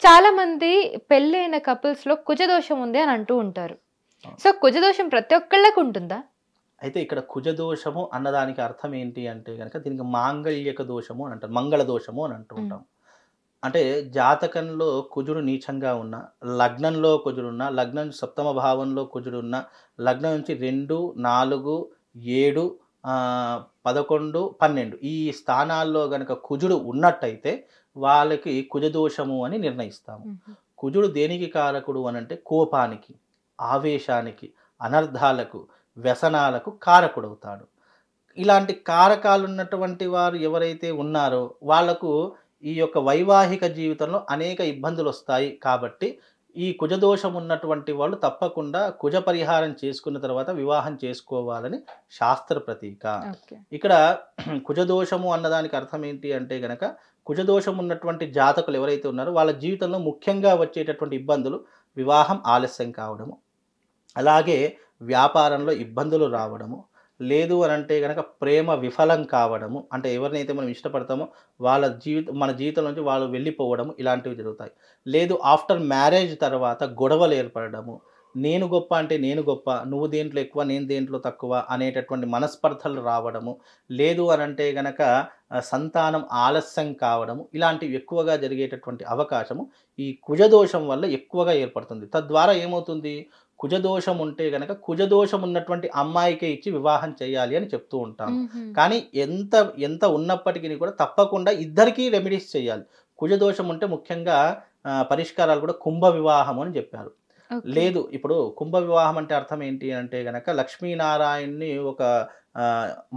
చాలా మంది పెళ్ళైన కపుల్స్ లో కుజదోషం ఉంది అని అంటూ ఉంటారు. సో కుజదోషం ప్రతి ఒక్కళ్ళకి ఉంటుందా? అయితే ఇక్కడ కుజదోషము అన్నదానికి అర్థం ఏంటి అంటే గనక దీనికి మాంగళ్యక దోషము అని అంటారు. మంగళ దోషము అని అంటూ ఉంటాం. అంటే జాతకంలో కుజుడు నీచంగా ఉన్న, లగ్నంలో కుజుడున్న, లగ్నం సప్తమ భావంలో కుజుడున్న, లగ్నం నుంచి 2, 4, 7, 11, 12 ఈ స్థానాల్లో గనక కుజుడు ఉన్నట్టయితే వాళ్ళకి కుజదోషము అని నిర్ణయిస్తాము. కుజుడు దేనికి కారకుడు అనంటే కోపానికి, ఆవేశానికి, అనర్థాలకు, వ్యసనాలకు కారకుడవుతాడు. ఇలాంటి కారకాలు ఉన్నటువంటి వారు ఎవరైతే ఉన్నారో వాళ్లకు ఈ యొక్క వైవాహిక జీవితంలో అనేక ఇబ్బందులు వస్తాయి. కాబట్టి ఈ కుజదోషం ఉన్నటువంటి వాళ్ళు తప్పకుండా కుజ పరిహారం చేసుకున్న తర్వాత వివాహం చేసుకోవాలని శాస్త్ర ప్రతీక. ఇక్కడ కుజదోషము అన్నదానికి అర్థం ఏంటి అంటే గనక కుజదోషం ఉన్నటువంటి జాతకులు ఎవరైతే ఉన్నారో వాళ్ళ జీవితంలో ముఖ్యంగా వచ్చేటటువంటి ఇబ్బందులు వివాహం ఆలస్యం కావడము, అలాగే వ్యాపారంలో ఇబ్బందులు రావడము, లేదు అని అంటే కనుక ప్రేమ విఫలం కావడము, అంటే ఎవరినైతే మనం ఇష్టపడతామో వాళ్ళ మన జీవితం నుంచి వాళ్ళు వెళ్ళిపోవడము, ఇలాంటివి జరుగుతాయి. లేదు ఆఫ్టర్ మ్యారేజ్ తర్వాత గొడవలు ఏర్పడము, నేను గొప్ప అంటే నేను గొప్ప, నువ్వు దేంట్లో ఎక్కువ నేను దేంట్లో తక్కువ అనేటటువంటి మనస్పర్ధలు రావడము, లేదు అని అంటే గనక సంతానం ఆలస్యం కావడము, ఇలాంటివి ఎక్కువగా జరిగేటటువంటి అవకాశము ఈ కుజదోషం వల్ల ఎక్కువగా ఏర్పడుతుంది. తద్వారా ఏమవుతుంది, కుజదోషం ఉంటే గనక కుజదోషం ఉన్నటువంటి అమ్మాయికే ఇచ్చి వివాహం చేయాలి అని చెప్తూ ఉంటాం. కానీ ఎంత ఉన్నప్పటికీ కూడా తప్పకుండా ఇద్దరికీ రెమెడీస్ చేయాలి. కుజదోషం ఉంటే ముఖ్యంగా పరిష్కారాలు కూడా కుంభ వివాహం అని చెప్పారు. లేదు ఇప్పుడు కుంభ వివాహం అంటే అర్థం ఏంటి అంటే గనక లక్ష్మీనారాయణని ఒక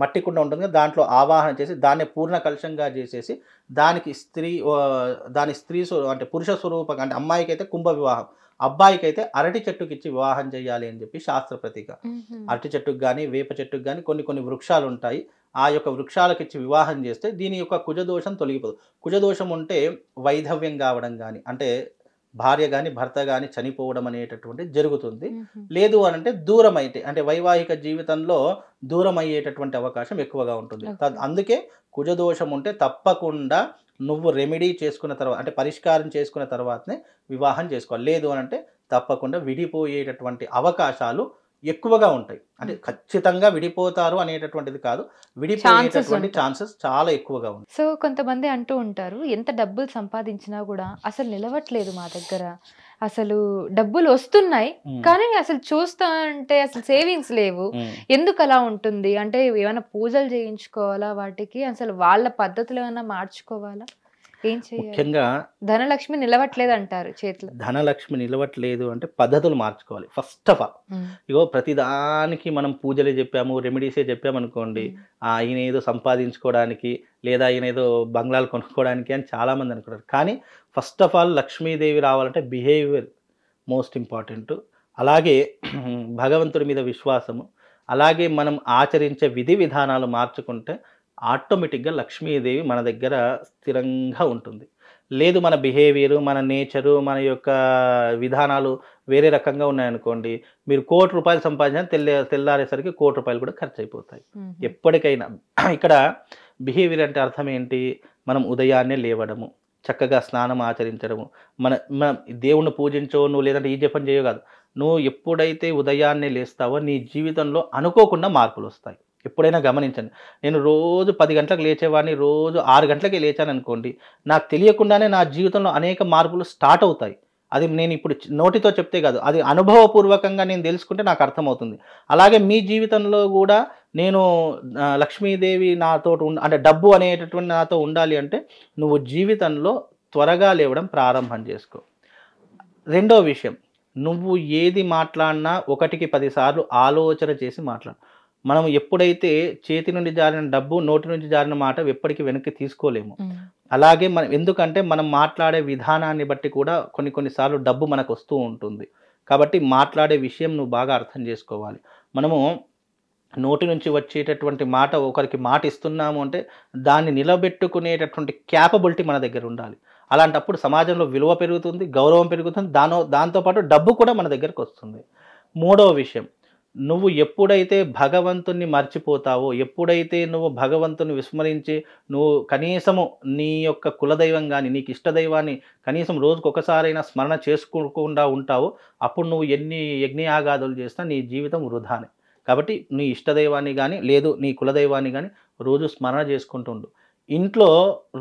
మట్టి కుండ ఉంటుంది కదా, దాంట్లో ఆవాహన చేసి దాన్ని పూర్ణ కలశంగా చేసేసి దానికి దాని స్త్రీ అంటే పురుష స్వరూపంగా, అంటే అమ్మాయికి అయితే కుంభ వివాహం, అబ్బాయికి అయితే అరటి చెట్టుకి ఇచ్చి వివాహం చేయాలి అని చెప్పి శాస్త్ర ప్రతీక. అరటి చెట్టుకు కానీ వేప చెట్టుకు కానీ కొన్ని వృక్షాలు ఉంటాయి, ఆ యొక్క వృక్షాలకు ఇచ్చి వివాహం చేస్తే దీని యొక్క కుజదోషం తొలగిపోదు. కుజదోషం ఉంటే వైధవ్యం కావడం కానీ, అంటే భార్య కానీ భర్త కానీ చనిపోవడం అనేటటువంటి జరుగుతుంది. లేదు అని అంటే దూరం అయితే, అంటే వైవాహిక జీవితంలో దూరం అయ్యేటటువంటి అవకాశం ఎక్కువగా ఉంటుంది. అందుకే కుజదోషం ఉంటే తప్పకుండా నువ్వు రెమెడీ చేసుకున్న తర్వాత, అంటే పరిష్కారం చేసుకున్న తర్వాతనే వివాహం చేసుకోవాలి. లేదు అని అంటే తప్పకుండా విడిపోయేటటువంటి అవకాశాలు ఎక్కువగా ఉంటాయి. అంటే ఖచ్చితంగా విడిపోతారు అనేటటువంటిది కాదు, విడిపోయేటటువంటి ఛాన్సెస్ చాలా ఎక్కువగా ఉంటాయి. సో కొంతమంది అంటూ ఉంటారు, ఎంత డబ్బులు సంపాదించినా కూడా అసలు నిలవట్లేదు మా దగ్గర, అసలు డబ్బులు వస్తున్నాయి కానీ అసలు చూస్తా అంటే అసలు సేవింగ్స్ లేవు, ఎందుకు అలా ఉంటుంది అంటే ఏమైనా పూజలు చేయించుకోవాలా, వాటికి అసలు వాళ్ళ పద్ధతులు ఏమైనా మార్చుకోవాలా, ఏం చేయాలి? ముఖ్యంగా ధనలక్ష్మి నిలవట్లేదు అంటారు చేతిలో. ధనలక్ష్మి నిలవట్లేదు అంటే పద్ధతులు మార్చుకోవాలి. ఫస్ట్ ఆఫ్ ఆల్ ఇగో ప్రతిదానికి మనం పూజలే చెప్పాము, రెమెడీసే చెప్పాము అనుకోండి, ఈయన ఏదో సంపాదించుకోవడానికి లేదా ఈయన ఏదో బంగ్లాలు కొనుక్కోవడానికి అని చాలామంది అనుకుంటారు. కానీ ఫస్ట్ ఆఫ్ ఆల్ లక్ష్మీదేవి రావాలంటే బిహేవియర్ మోస్ట్ ఇంపార్టెంట్, అలాగే భగవంతుడి మీద విశ్వాసము, అలాగే మనం ఆచరించే విధి విధానాలు మార్చుకుంటే ఆటోమేటిక్గా లక్ష్మీదేవి మన దగ్గర స్థిరంగా ఉంటుంది. లేదు మన బిహేవియరు, మన నేచరు, మన యొక్క విధానాలు వేరే రకంగా ఉన్నాయనుకోండి, మీరు ₹1,00,00,000 సంపాదించిన తెల్లారేసరికి ₹1,00,00,000 కూడా ఖర్చు అయిపోతాయి. ఎప్పటికైనా ఇక్కడ బిహేవియర్ అంటే అర్థం ఏంటి, మనం ఉదయాన్నే లేవడము, చక్కగా స్నానం ఆచరించడము, మన దేవుణ్ణి పూజించో నువ్వు లేదంటే ఈ జపం చేయో కాదు, నువ్వు ఎప్పుడైతే ఉదయాన్నే లేస్తావో నీ జీవితంలో అనుకోకుండా మార్పులు వస్తాయి. ఎప్పుడైనా గమనించండి, నేను రోజు 10 గంటలకు లేచేవాడిని, రోజు 6 గంటలకే లేచాను అనుకోండి, నాకు తెలియకుండానే నా జీవితంలో అనేక మార్పులు స్టార్ట్ అవుతాయి. అది నేను ఇప్పుడు నోటితో చెప్తే కాదు, అది అనుభవపూర్వకంగా నేను తెలుసుకుంటే నాకు అర్థమవుతుంది. అలాగే మీ జీవితంలో కూడా నేను లక్ష్మీదేవి నాతో అంటే డబ్బు అనేటటువంటి నాతో ఉండాలి అంటే నువ్వు జీవితంలో త్వరగా లేవడం ప్రారంభం చేసుకో. రెండో విషయం, నువ్వు ఏది మాట్లాడినా 1కి 10 సార్లు ఆలోచన చేసి మాట్లాడు. మనం ఎప్పుడైతే చేతి నుండి జారిన డబ్బు, నోటి నుంచి జారిన మాట ఎప్పటికీ వెనక్కి తీసుకోలేము. అలాగే మనం ఎందుకంటే మనం మాట్లాడే విధానాన్ని బట్టి కూడా కొన్నిసార్లు డబ్బు మనకు వస్తూ ఉంటుంది. కాబట్టి మాట్లాడే విషయం నువ్వు బాగా అర్థం చేసుకోవాలి. మనము నోటి నుంచి వచ్చేటటువంటి మాట, ఒకరికి మాట ఇస్తున్నాము అంటే దాన్ని నిలబెట్టుకునేటటువంటి క్యాపబిలిటీ మన దగ్గర ఉండాలి. అలాంటప్పుడు సమాజంలో విలువ పెరుగుతుంది, గౌరవం పెరుగుతుంది, దాంతోపాటు డబ్బు కూడా మన దగ్గరకు వస్తుంది. మూడవ విషయం, నువ్వు ఎప్పుడైతే భగవంతుణ్ణి మర్చిపోతావో, ఎప్పుడైతే నువ్వు భగవంతుని విస్మరించి నువ్వు కనీసము నీ యొక్క కులదైవం కానీ నీకు ఇష్టదైవాన్ని కనీసం రోజుకొకసారైనా స్మరణ చేసుకోకుండా ఉంటావో, అప్పుడు నువ్వు ఎన్ని యజ్ఞయాగాదులు చేసినా నీ జీవితం వృధానే. కాబట్టి నీ ఇష్టదైవాన్ని కానీ లేదు నీ కులదైవాన్ని కానీ రోజు స్మరణ చేసుకుంటుండు. ఇంట్లో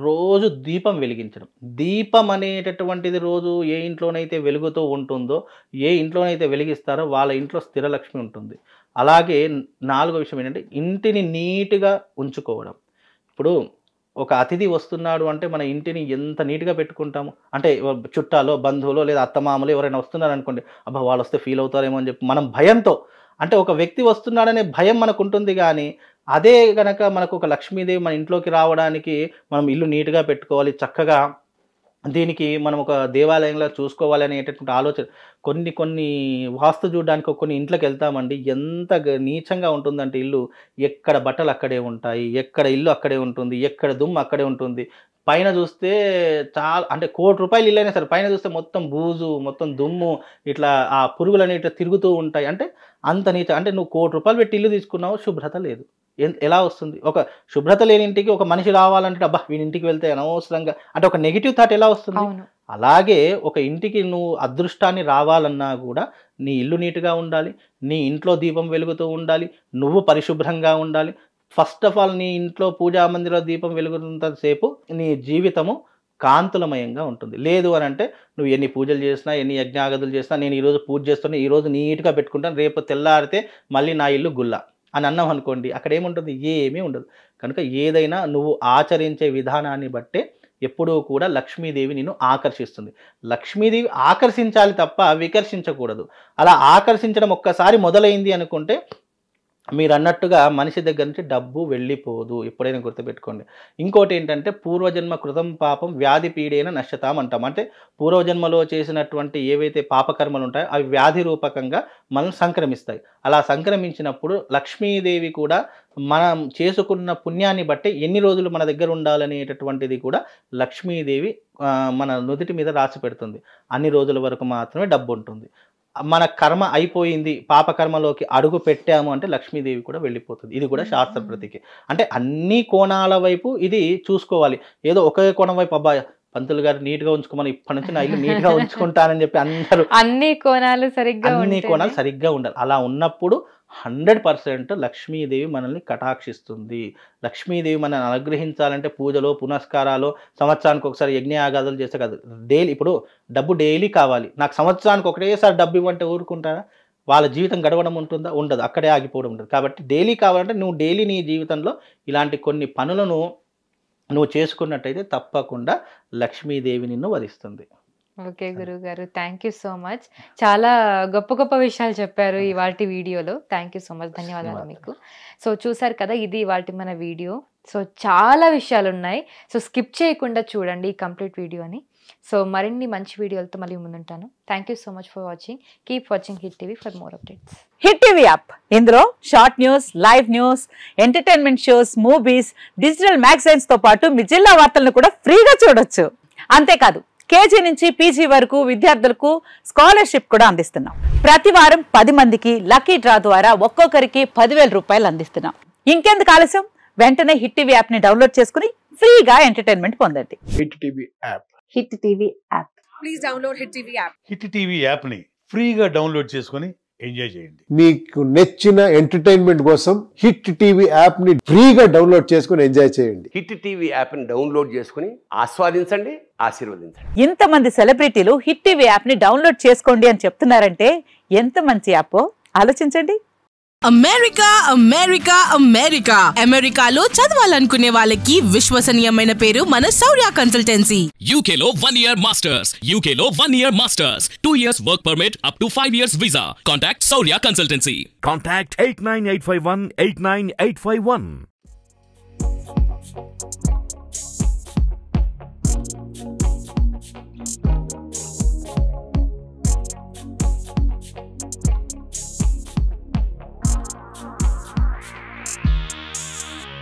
రోజు దీపం వెలిగించడం. దీపం అనేటటువంటిది రోజు ఏ ఇంట్లోనైతే వెలుగుతూ ఉంటుందో, ఏ ఇంట్లోనైతే వెలిగిస్తారో వాళ్ళ ఇంట్లో స్థిరలక్ష్మి ఉంటుంది. అలాగే 4వ విషయం ఏంటంటే ఇంటిని నీట్గా ఉంచుకోవడం. ఇప్పుడు ఒక అతిథి వస్తున్నాడు అంటే మన ఇంటిని ఎంత నీట్గా పెట్టుకుంటాము. అంటే చుట్టాలో బంధువులో లేదా అత్తమామలు ఎవరైనా వస్తున్నారు అనుకోండి, అబ్బా వాళ్ళు వస్తే ఫీల్ అవుతారేమో అని చెప్పి మనం భయంతో, అంటే ఒక వ్యక్తి వస్తున్నాడనే భయం మనకు ఉంటుంది. కానీ అదే కనుక మనకు ఒక లక్ష్మీదేవి మన ఇంట్లోకి రావడానికి మనం ఇల్లు నీట్గా పెట్టుకోవాలి, చక్కగా దీనికి మనం ఒక దేవాలయంలో చూసుకోవాలి అనేటటువంటి ఆలోచన. కొన్ని వాస్తు చూడడానికి కొన్ని ఇంట్లోకి వెళ్తామండి, ఎంత నీచంగా ఉంటుందంటే ఇల్లు, ఎక్కడ బట్టలు అక్కడే ఉంటాయి, ఎక్కడ ఇల్లు అక్కడే ఉంటుంది, ఎక్కడ దుమ్ము అక్కడే ఉంటుంది. పైన చూస్తే చాలా అంటే ₹1,00,00,000 ఇల్లు అయినా సరే పైన చూస్తే మొత్తం బూజు, మొత్తం దుమ్ము, ఇట్లా ఆ పురుగులు అనేవి ఇట్లా తిరుగుతూ ఉంటాయి. అంటే అంత నీచ. అంటే నువ్వు ₹1,00,00,000 పెట్టి ఇల్లు తీసుకున్నావు, శుభ్రత లేదు. ఎలా వస్తుంది? ఒక శుభ్రత లేని ఇంటికి ఒక మనిషి రావాలంటే అబ్బా వీని ఇంటికి వెళ్తే అనవసరంగా అంటే ఒక నెగిటివ్ థాట్ ఎలా వస్తుంది? అలాగే ఒక ఇంటికి నువ్వు అదృష్టాన్ని రావాలన్నా కూడా నీ ఇల్లు నీట్గా ఉండాలి, నీ ఇంట్లో దీపం వెలుగుతూ ఉండాలి, నువ్వు పరిశుభ్రంగా ఉండాలి. ఫస్ట్ ఆఫ్ ఆల్ నీ ఇంట్లో పూజా మందిరంలో దీపం వెలుగుతున్నంతసేపు నీ జీవితము కాంతులమయంగా ఉంటుంది. లేదు అని అంటే నువ్వు ఎన్ని పూజలు చేసినా, ఎన్ని యజ్ఞాగతులు చేసినా, నేను ఈరోజు పూజ చేస్తున్నా, ఈరోజు నీట్గా పెట్టుకుంటాను, రేపు తెల్లారితే మళ్ళీ నా ఇల్లు గుల్ల అని అన్నాం అనుకోండి, అక్కడ ఏముంటుంది? ఏమీ ఉండదు. కనుక ఏదైనా నువ్వు ఆచరించే విధానాన్ని బట్టే ఎప్పుడూ కూడా లక్ష్మీదేవి నిన్ను ఆకర్షిస్తుంది. లక్ష్మీదేవి ఆకర్షించాలి తప్ప వికర్షించకూడదు. అలా ఆకర్షించడం ఒక్కసారి మొదలైంది అనుకుంటే మీరు అన్నట్టుగా మనిషి దగ్గర నుంచి డబ్బు వెళ్ళిపోదు, ఎప్పుడైనా గుర్తుపెట్టుకోండి. ఇంకోటి ఏంటంటే పూర్వజన్మ కృతం పాపం వ్యాధి పీడేన నశ్యతాం అంటాం. అంటే పూర్వజన్మలో చేసినటువంటి ఏవైతే పాపకర్మలు ఉంటాయో అవి వ్యాధి రూపకంగా మనం సంక్రమిస్తాయి. అలా సంక్రమించినప్పుడు లక్ష్మీదేవి కూడా మనం చేసుకున్న పుణ్యాన్ని బట్టి ఎన్ని రోజులు మన దగ్గర ఉండాలనేటటువంటిది కూడా లక్ష్మీదేవి మన నుదిటి మీద రాసి పెడుతుంది. అన్ని రోజుల వరకు మాత్రమే డబ్బు ఉంటుంది. మన కర్మ అయిపోయింది, పాపకర్మలోకి అడుగు పెట్టాము అంటే లక్ష్మీదేవి కూడా వెళ్ళిపోతుంది. ఇది కూడా శాస్త్ర ప్రతికి. అంటే అన్ని కోణాల వైపు ఇది చూసుకోవాలి. ఏదో ఒకే కోణం వైపు అబ్బాయి పంతులు గారు నీట్గా ఉంచుకోమని ఇప్పటి నుంచి నా ఇల్లు నీట్గా ఉంచుకుంటానని చెప్పి అందరూ అన్ని కోణాలు సరిగ్గా ఉండాలి. అలా ఉన్నప్పుడు 100% లక్ష్మీదేవి మనల్ని కటాక్షిస్తుంది. లక్ష్మీదేవి మనల్ని అనుగ్రహించాలంటే పూజలో పునస్కారాలు సంవత్సరానికి ఒకసారి యజ్ఞయాగాదులు చేస్తే కాదు, డైలీ. ఇప్పుడు డబ్బు డైలీ కావాలి, నాకు సంవత్సరానికి ఒకటేసారి డబ్బు ఇవ్వంటే ఊరుకుంటారా? వాళ్ళ జీవితం గడవడం ఉంటుందా? ఉండదు, అక్కడే ఆగిపోవడం ఉంటుంది. కాబట్టి డైలీ కావాలంటే నువ్వు డైలీ నీ జీవితంలో ఇలాంటి కొన్ని పనులను నువ్వు చేసుకున్నట్టయితే తప్పకుండా లక్ష్మీదేవి నిన్ను వరిస్తుంది. ఓకే గురువు గారు, థ్యాంక్ యూ సో మచ్. చాలా గొప్ప గొప్ప విషయాలు చెప్పారు ఇవాల్టి వీడియోలో. థ్యాంక్ యూ సో మచ్, ధన్యవాదాలు మీకు. సో చూసారు కదా, ఇది ఇవాల్టి మన వీడియో. సో చాలా విషయాలు ఉన్నాయి, సో స్కిప్ చేయకుండా చూడండి ఈ కంప్లీట్ వీడియోని. సో మరిన్ని మంచి వీడియోలతో మళ్ళీ ముందుంటాను. Thank you so much for watching. Keep watching hit TV for more updates. Hit TV app, ఇందులో short news, live news, entertainment shows, movies, digital magazines తో పాటు మీ జిల్లా వార్తలను కూడా ఫ్రీగా చూడొచ్చు. అంతేకాదు కేజీ నుంచి పీజీ వరకు విద్యార్థులకు స్కాలర్షిప్ కూడా అందిస్తున్నాం. ప్రతి వారం 10 మందికి లక్కీ డ్రా ద్వారా ఒక్కొక్కరికి 10,000 రూపాయలు అందిస్తున్నాం. ఇంకెందుకు ఆలస్యం, వెంటనే హిట్ టీవీ యాప్ ని డౌన్లోడ్ చేసుకుని ఫ్రీగా ఎంటర్టైన్మెంట్ పొందండి. Hit TV app. Hit TV app. Please download hit TV app. Hit TV app ని ఫ్రీగా డౌన్లోడ్ చేసుకుని ఎంజాయ్ చేయండి. మీకు నచ్చిన ఎంటర్టైన్మెంట్ కోసం హిట్ టీవీ యాప్ ని ఫ్రీగా డౌన్లోడ్ చేసుకుని ఎంజాయ్ చేయండి. హిట్ టీవీ యాప్ ని డౌన్లోడ్ చేసుకుని ఆస్వాదించండి, ఆశీర్వదించండి. ఇంతమంది సెలబ్రిటీలు హిట్ టీవీ యాప్ ని డౌన్లోడ్ చేసుకోండి అని చెప్తున్నారంటే ఎంత మంచి యాప్ ఆలోచించండి. అమెరికా అమెరికా అమెరికా అమెరికాలో చదవాలనుకునే వాళ్ళకి విశ్వసనీయమైన పేరు మన శౌర్య కన్సల్టెన్సీ. UK లో 1 year masters, UK లో 1 year masters, 2 years work permit up to 5 years visa. Contact Saurya Consultancy. Contact 89851 89851.